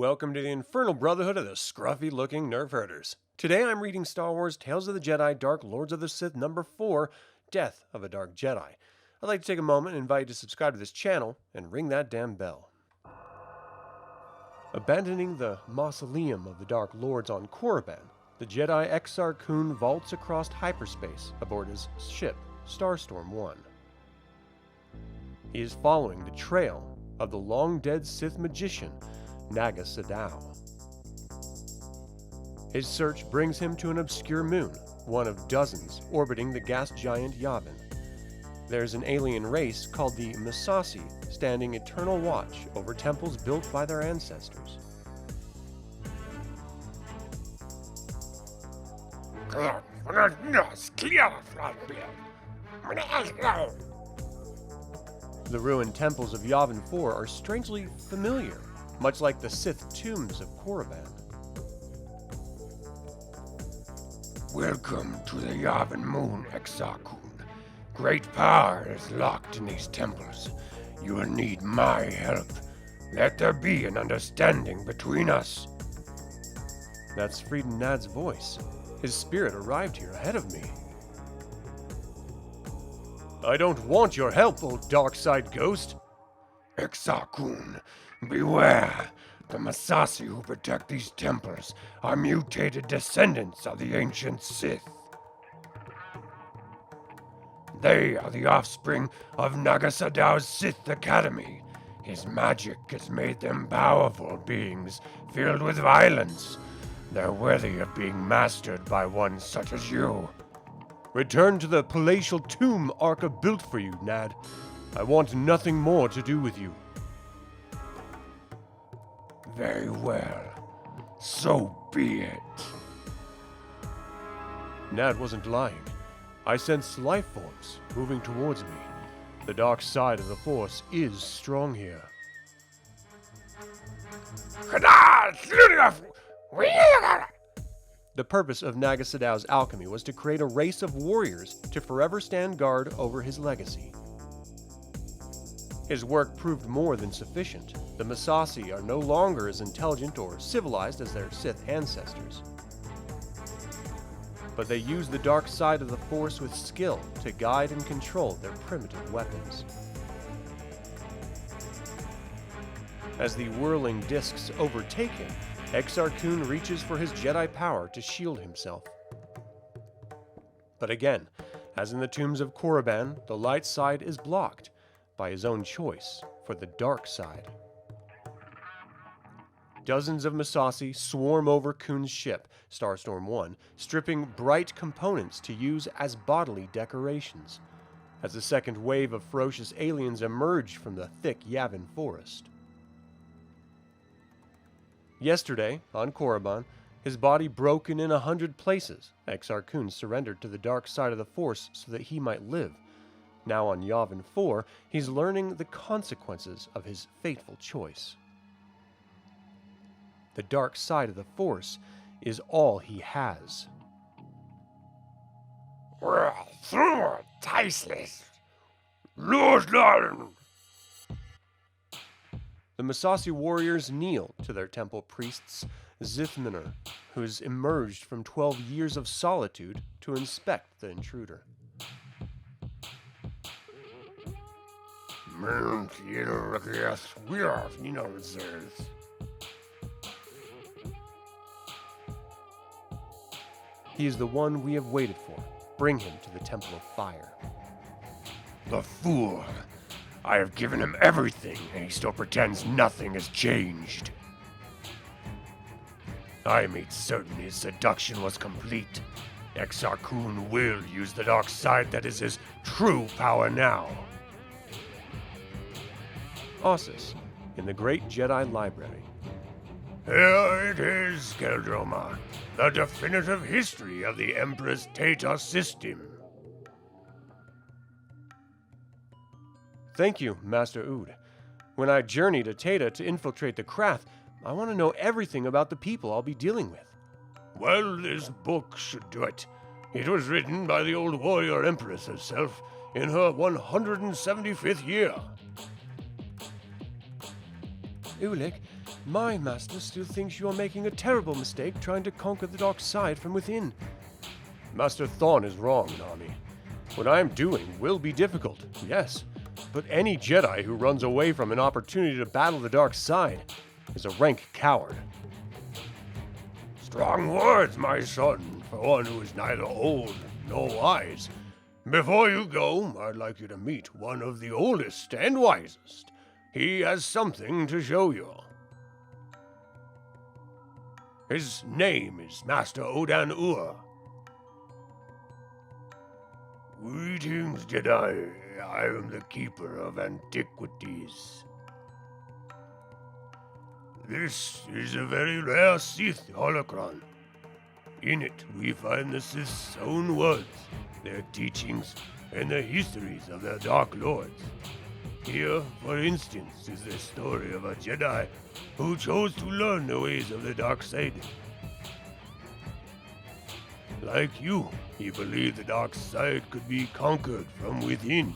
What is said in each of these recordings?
welcome to the Infernal Brotherhood of the scruffy-looking Nerf herders. Today I'm reading Star Wars Tales of the Jedi Dark Lords of the Sith number 4, Death of a Dark Jedi. I'd like to take a moment and invite you to subscribe to this channel and ring that damn bell. Abandoning the mausoleum of the Dark Lords on Korriban, the Jedi Exar Kun vaults across hyperspace aboard his ship, Starstorm 1. He is following the trail of the long-dead Sith magician, Naga Sadow. His search brings him to an obscure moon, one of dozens orbiting the gas giant Yavin. There's an alien race called the Massassi standing eternal watch over temples built by their ancestors. The ruined temples of Yavin IV are strangely familiar, much like the Sith tombs of Korriban. Welcome to the Yavin Moon, Exar Kun. Great power is locked in these temples. You will need my help. Let there be an understanding between us. That's Frieden Nad's voice. His spirit arrived here ahead of me. I don't want your help, old dark side ghost. Exar Kun, beware. The Massassi who protect these temples are mutated descendants of the ancient Sith. They are the offspring of Naga Sadow's Sith Academy. His magic has made them powerful beings filled with violence. They're worthy of being mastered by one such as you. Return to the palatial tomb Arca built for you, Nad. I want nothing more to do with you. Very well. So be it. Nad wasn't lying. I sensed life forms moving towards me. The dark side of the Force is strong here. The purpose of Naga Sadow's alchemy was to create a race of warriors to forever stand guard over his legacy. His work proved more than sufficient. The Massassi are no longer as intelligent or civilized as their Sith ancestors. But they use the dark side of the Force with skill to guide and control their primitive weapons. As the whirling discs overtake him, Exar Kun reaches for his Jedi power to shield himself. But again, as in the tombs of Korriban, the light side is blocked by his own choice for the dark side. Dozens of Massassi swarm over Kun's ship, Starstorm 1, stripping bright components to use as bodily decorations, as the second wave of ferocious aliens emerge from the thick Yavin forest. Yesterday, on Korriban, his body broken in 100 places, Exar Kun surrendered to the dark side of the Force so that he might live. Now on Yavin IV, he's learning the consequences of his fateful choice. The dark side of the Force is all he has. The Massassi warriors kneel to their temple priests, Zithminer, who's emerged from 12 years of solitude to inspect the intruder. He is the one we have waited for. Bring him to the Temple of Fire. The fool! I have given him everything, and he still pretends nothing has changed. I made certain his seduction was complete. Exar Kun will use the dark side that is his true power now. Ossus, in the Great Jedi Library. Here it is, Qel-Droma, the definitive history of the Emperor's Theta system. Thank you, Master Ood. When I journey to Theta to infiltrate the Krath, I want to know everything about the people I'll be dealing with. Well, this book should do it. It was written by the old warrior empress herself in her 175th year. Ulic, My master still thinks you are making a terrible mistake trying to conquer the dark side from within. Master Thrawn is wrong, Nami. What I am doing will be difficult, yes, but any Jedi who runs away from an opportunity to battle the dark side is a rank coward. Strong words, my son, for one who is neither old nor wise. Before you go, I'd like you to meet one of the oldest and wisest. He has something to show you. His name is Master Odan-Ur. Greetings, Jedi. I am the Keeper of Antiquities. This is a very rare Sith holocron. In it, we find the Sith's own words, their teachings, and the histories of their Dark Lords. Here, for instance, is the story of a Jedi who chose to learn the ways of the dark side. Like you, he believed the dark side could be conquered from within.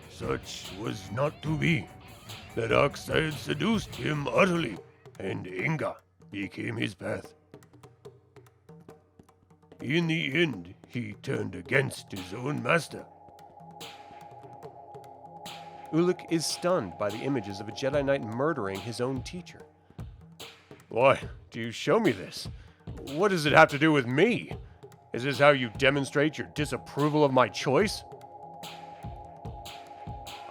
Such was not to be. The dark side seduced him utterly, and anger became his path. In the end, he turned against his own master. Ulic is stunned by the images of a Jedi Knight murdering his own teacher. Why do you show me this? What does it have to do with me? Is this how you demonstrate your disapproval of my choice?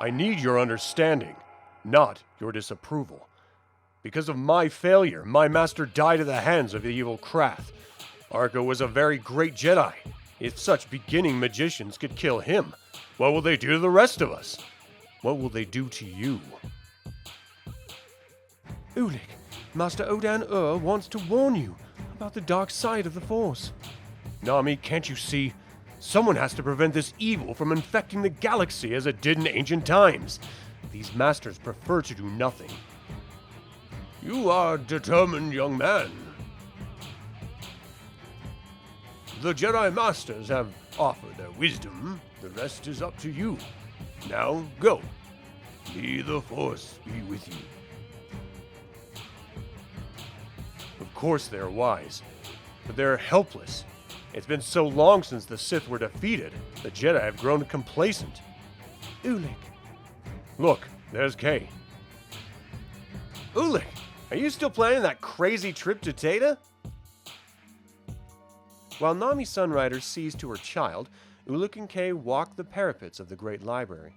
I need your understanding, not your disapproval. Because of my failure, my master died at the hands of the evil Krath. Arca was a very great Jedi. If such beginning magicians could kill him, what will they do to the rest of us? What will they do to you? Ulic, Master Odan-Ur wants to warn you about the dark side of the Force. Nami, can't you see? Someone has to prevent this evil from infecting the galaxy as it did in ancient times. These masters prefer to do nothing. You are a determined young man. The Jedi Masters have offered their wisdom. The rest is up to you. Now, go. May the Force be with you. Of course they're wise, but they're helpless. It's been so long since the Sith were defeated, the Jedi have grown complacent. Ulic. Look, there's Kay. Ulic, are you still planning that crazy trip to Tata? While Nami Sunrider sees to her child, Ulic and Kay walk the parapets of the Great Library.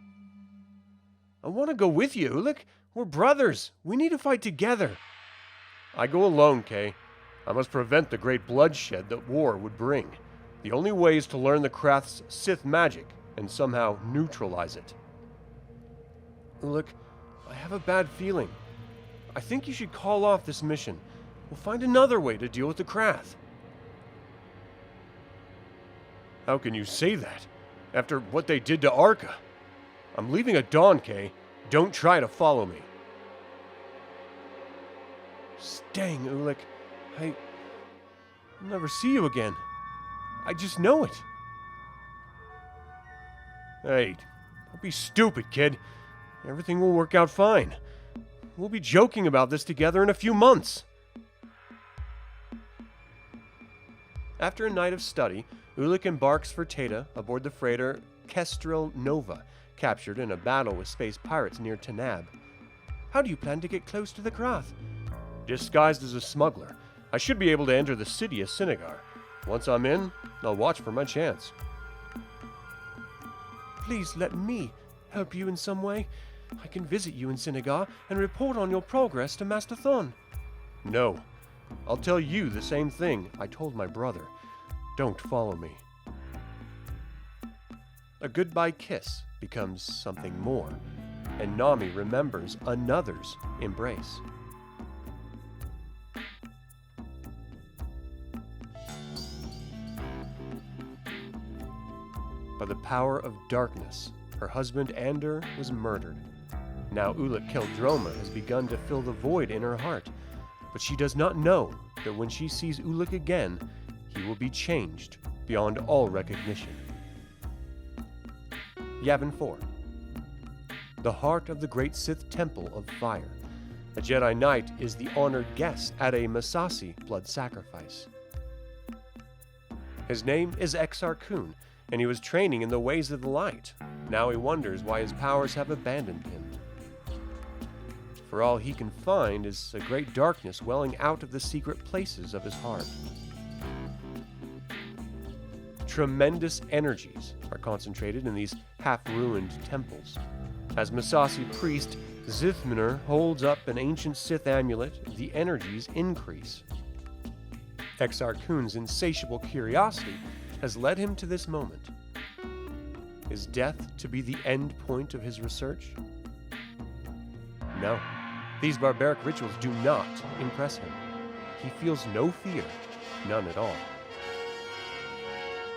I want to go with you, Ulic. We're brothers. We need to fight together. I go alone, Kay. I must prevent the great bloodshed that war would bring. The only way is to learn the Krath's Sith magic and somehow neutralize it. Ulic, I have a bad feeling. I think you should call off this mission. We'll find another way to deal with the Krath. How can you say that? After what they did to Arca? I'm leaving at dawn, Kay. Don't try to follow me. Dang, Ulic. I'll never see you again. I just know it. Hey, don't be stupid, kid. Everything will work out fine. We'll be joking about this together in a few months. After a night of study, Ulic embarks for Tata aboard the freighter Kestrel Nova, captured in a battle with space pirates near Tanab. How do you plan to get close to the Krath? Disguised as a smuggler, I should be able to enter the city of Sinagar. Once I'm in, I'll watch for my chance. Please let me help you in some way. I can visit you in Sinagar and report on your progress to Master Thrawn. No. I'll tell you the same thing I told my brother. Don't follow me. A goodbye kiss becomes something more, and Nami remembers another's embrace. By the power of darkness, her husband Andor was murdered. Now Ulic Qel-Droma has begun to fill the void in her heart, but she does not know that when she sees Ulic again, he will be changed beyond all recognition. Yavin IV. the heart of the great Sith Temple of Fire. A Jedi Knight is the honored guest at a Massassi blood sacrifice. His name is Exar Kun, and he was training in the ways of the light. Now he wonders why his powers have abandoned him. For all he can find is a great darkness welling out of the secret places of his heart. Tremendous energies are concentrated in these half-ruined temples. As Massassi priest Zithminer holds up an ancient Sith amulet, the energies increase. Exar Kun's insatiable curiosity has led him to this moment. Is death to be the end point of his research? No. These barbaric rituals do not impress him. He feels no fear, none at all.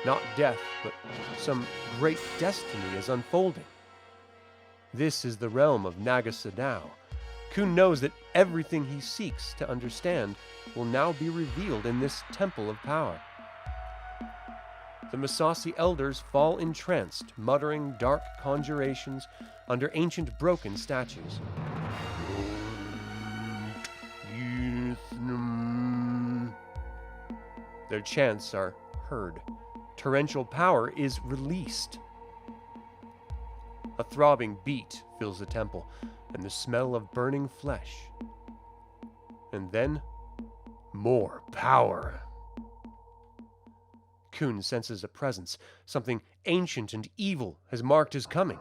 Not death, but some great destiny is unfolding. This is the realm of Naga Sadow. Kun knows that everything he seeks to understand will now be revealed in this temple of power. The Massassi elders fall entranced, muttering dark conjurations under ancient broken statues. Their chants are heard. Torrential power is released. A throbbing beat fills the temple, and the smell of burning flesh. And then, more power. Kun senses a presence. Something ancient and evil has marked his coming.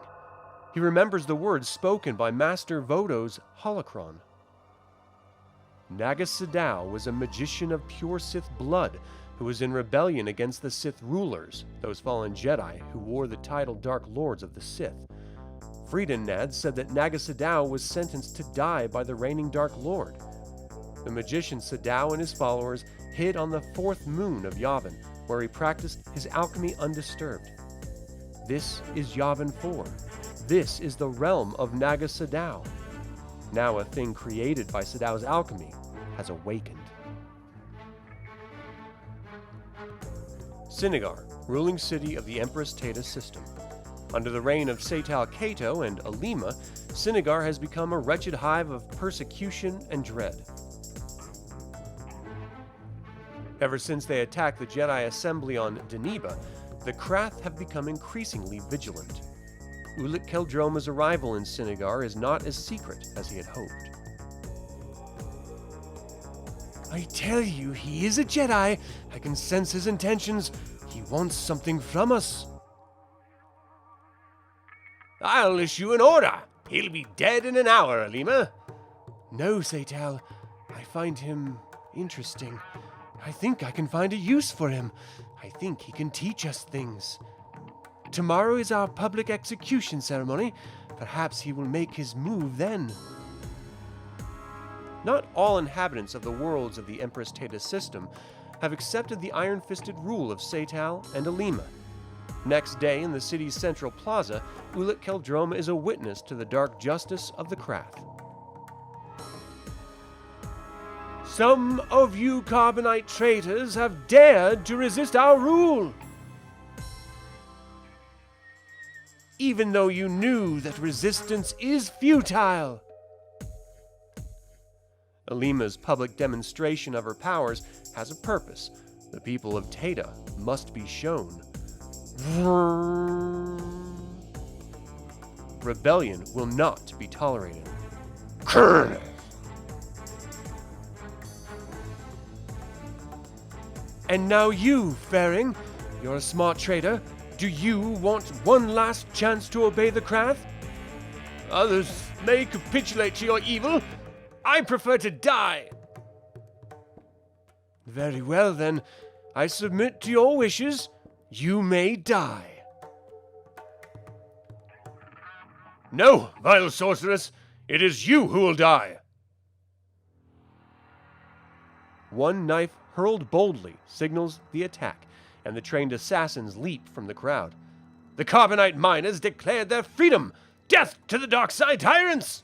He remembers the words spoken by Master Vodo's holocron. Naga Sadow was a magician of pure Sith blood who was in rebellion against the Sith rulers, those fallen Jedi who wore the title Dark Lords of the Sith. Friedenad said that Naga Sadow was sentenced to die by the reigning Dark Lord. The magician Sadow and his followers hid on the fourth moon of Yavin, where he practiced his alchemy undisturbed. This is Yavin IV. This is the realm of Naga Sadow. Now a thing created by Sadow's alchemy has awakened. Sinigar, ruling city of the Empress Teta system. Under the reign of Satal Kato and Alima, Sinigar has become a wretched hive of persecution and dread. Ever since they attacked the Jedi Assembly on Deneba, the Krath have become increasingly vigilant. Ulic Qel-Droma's arrival in Sinigar is not as secret as he had hoped. I tell you, he is a Jedi. I can sense his intentions. He wants something from us. I'll issue an order. He'll be dead in an hour, Alima. No, Satal. I find him interesting. I think I can find a use for him. I think he can teach us things. Tomorrow is our public execution ceremony. Perhaps he will make his move then. Not all inhabitants of the worlds of the Empress Teta system have accepted the iron-fisted rule of Satal and Alima. Next day, in the city's central plaza, Ulic Qel-Droma is a witness to the dark justice of the Krath. Some of you Carbonite traitors have dared to resist our rule. Even though you knew that resistance is futile. Alima's public demonstration of her powers has a purpose. The people of Teta must be shown. Rebellion will not be tolerated. And now you, Faring, you're a smart traitor. Do you want one last chance to obey the Krath? Others may capitulate to your evil. I prefer to die. Very well, then. I submit to your wishes. You may die. No, vile sorceress. It is you who will die. One knife hurled boldly signals the attack, and the trained assassins leap from the crowd. The Carbonite miners declared their freedom! Death to the dark side tyrants!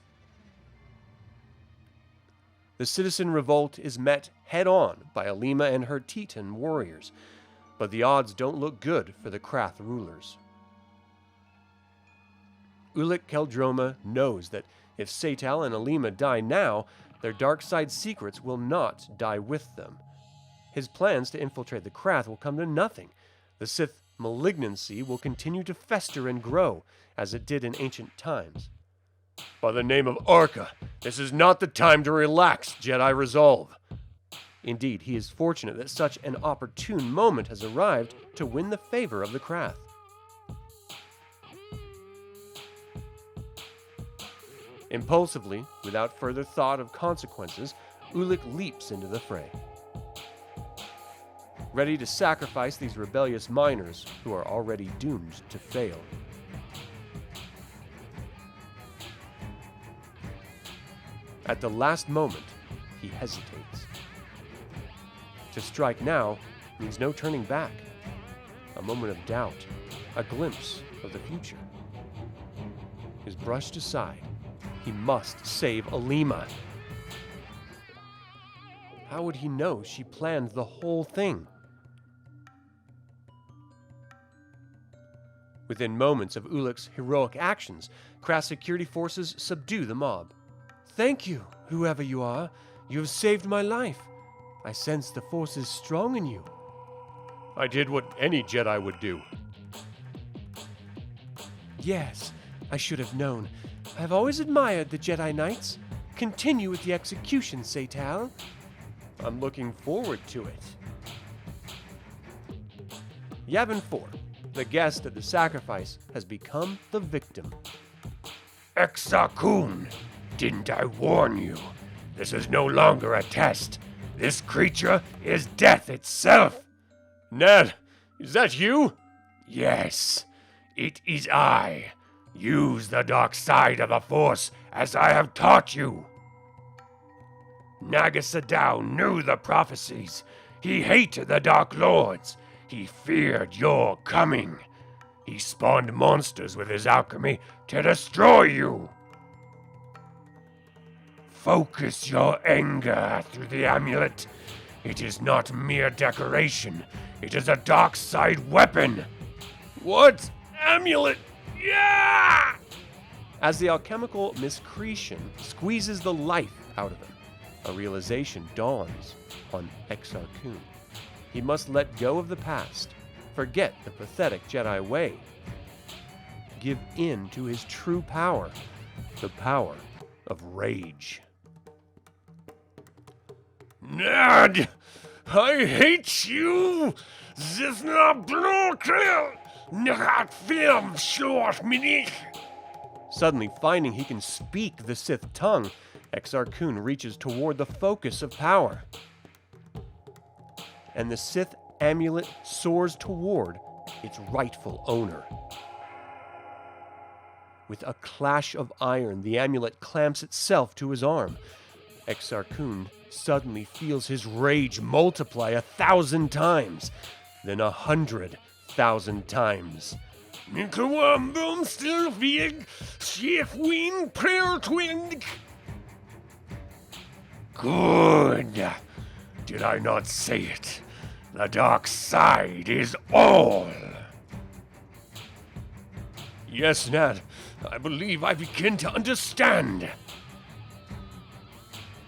The citizen revolt is met head-on by Alima and her Teton warriors, but the odds don't look good for the Krath rulers. Ulic Qel-Droma knows that if Seytal and Alima die now, their dark side secrets will not die with them. His plans to infiltrate the Krath will come to nothing. The Sith malignancy will continue to fester and grow, as it did in ancient times. By the name of Arca, this is not the time to relax, Jedi resolve. Indeed, he is fortunate that such an opportune moment has arrived to win the favor of the Krath. Impulsively, without further thought of consequences, Ulic leaps into the fray. Ready to sacrifice these rebellious miners who are already doomed to fail. At the last moment, he hesitates. To strike now means no turning back. A moment of doubt, a glimpse of the future. Is brushed aside. He must save Alima. How would he know she planned the whole thing? Within moments of Ulic's heroic actions, Krath's security forces subdue the mob. Thank you, whoever you are. You have saved my life. I sense the force is strong in you. I did what any Jedi would do. Yes, I should have known. I've always admired the Jedi Knights. Continue with the execution, Seytal. I'm looking forward to it. Yavin IV, the guest at the sacrifice, has become the victim. Exar Kun, didn't I warn you? This is no longer a test. This creature is death itself. Ned, is that you? Yes, it is I. Use the dark side of the Force as I have taught you. Naga Sadow knew the prophecies. He hated the Dark Lords. He feared your coming. He spawned monsters with his alchemy to destroy you. Focus your anger through the amulet. It is not mere decoration. It is a dark side weapon. What? Amulet? Yeah! As the alchemical miscretion squeezes the life out of him, a realization dawns on Exar Kun. He must let go of the past, forget the pathetic Jedi way, give in to his true power, the power of rage. Ned, I hate you! This not blue clear! Not film short minute! Suddenly finding he can speak the Sith tongue, Exar Kun reaches toward the focus of power. And the Sith amulet soars toward its rightful owner. With a clash of iron, the amulet clamps itself to his arm. Exar Kun suddenly feels his rage multiply 1,000 times, then 100,000 times. Good. Did I not say it? The dark side is all. Yes, Ned. I believe I begin to understand.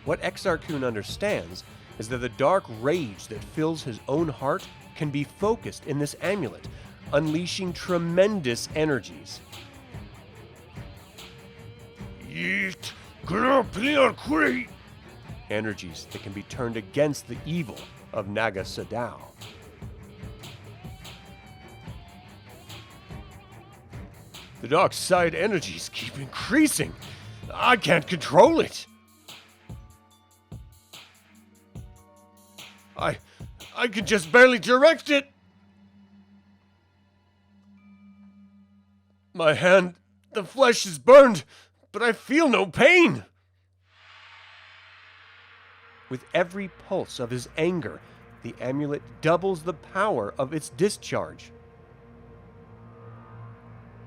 What Exar Kun understands is that the dark rage that fills his own heart can be focused in this amulet, unleashing tremendous energies. Energies that can be turned against the evil of Naga Sadow. The dark side energies keep increasing. I can't control it. I can just barely direct it. My hand, the flesh is burned, but I feel no pain. With every pulse of his anger, the amulet doubles the power of its discharge.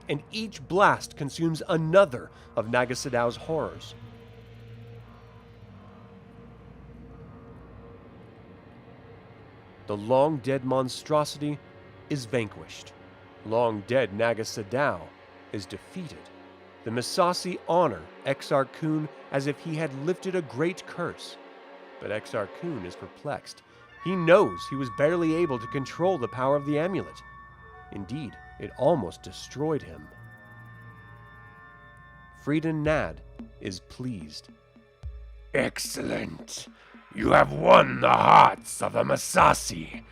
And each blast consumes another of Naga Sadow's horrors. The long-dead monstrosity is vanquished. Long-dead Naga Sadow is defeated. The Misasi honor Exar Kun as if he had lifted a great curse. But Exar Kun is perplexed. He knows he was barely able to control the power of the amulet. Indeed, it almost destroyed him. Freedon Nad is pleased. Excellent. You have won the hearts of the Misasi.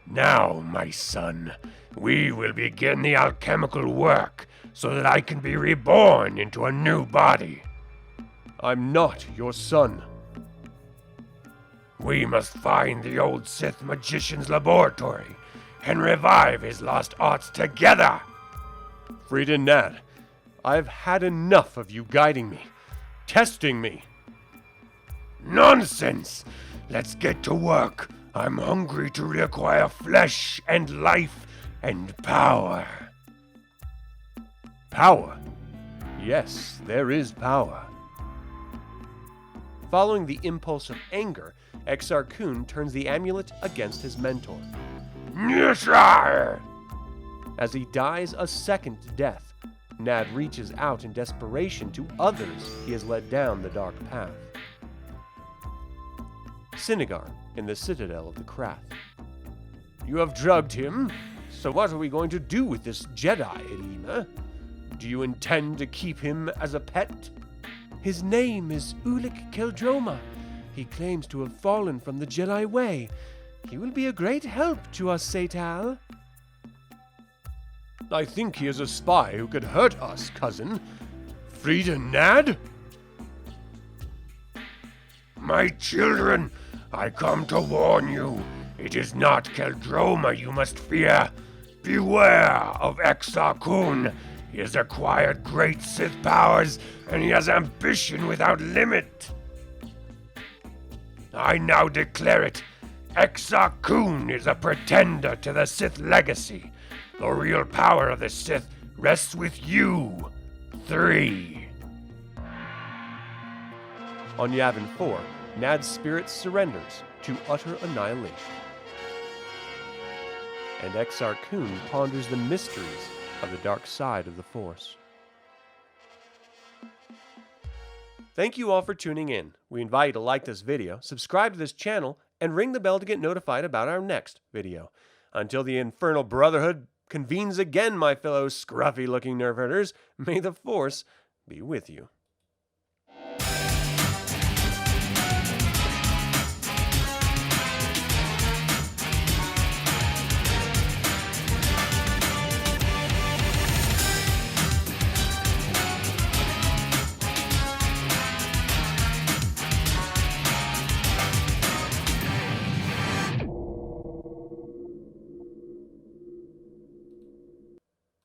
Now, my son, we will begin the alchemical work so that I can be reborn into a new body. I'm not your son. We must find the old Sith magician's laboratory and revive his lost arts together. Freedon Nad, I've had enough of you guiding me, testing me. Nonsense! Let's get to work. I'm hungry to reacquire flesh and life and power. Power? Yes, there is power. Following the impulse of anger, Exar Kun turns the amulet against his mentor. Nishar! As he dies a second death, Nad reaches out in desperation to others he has led down the dark path. Sinegar in the citadel of the Krath. You have drugged him, so what are we going to do with this Jedi, Edema? Do you intend to keep him as a pet? His name is Ulic Qel-Droma. He claims to have fallen from the Jedi way. He will be a great help to us, Seital. I think he is a spy who could hurt us, cousin. Freedon Nad? My children, I come to warn you. It is not Qel-Droma you must fear. Beware of Exar Kun. He has acquired great Sith powers, and he has ambition without limit. I now declare it. Exar Kun is a pretender to the Sith legacy. The real power of the Sith rests with you, 3. On Yavin IV, Nad's spirit surrenders to utter annihilation. And Exar Kun ponders the mysteries of the dark side of the Force. Thank you all for tuning in. We invite you to like this video, subscribe to this channel, and ring the bell to get notified about our next video. Until the Infernal Brotherhood convenes again, my fellow scruffy-looking nerf herders, may the Force be with you.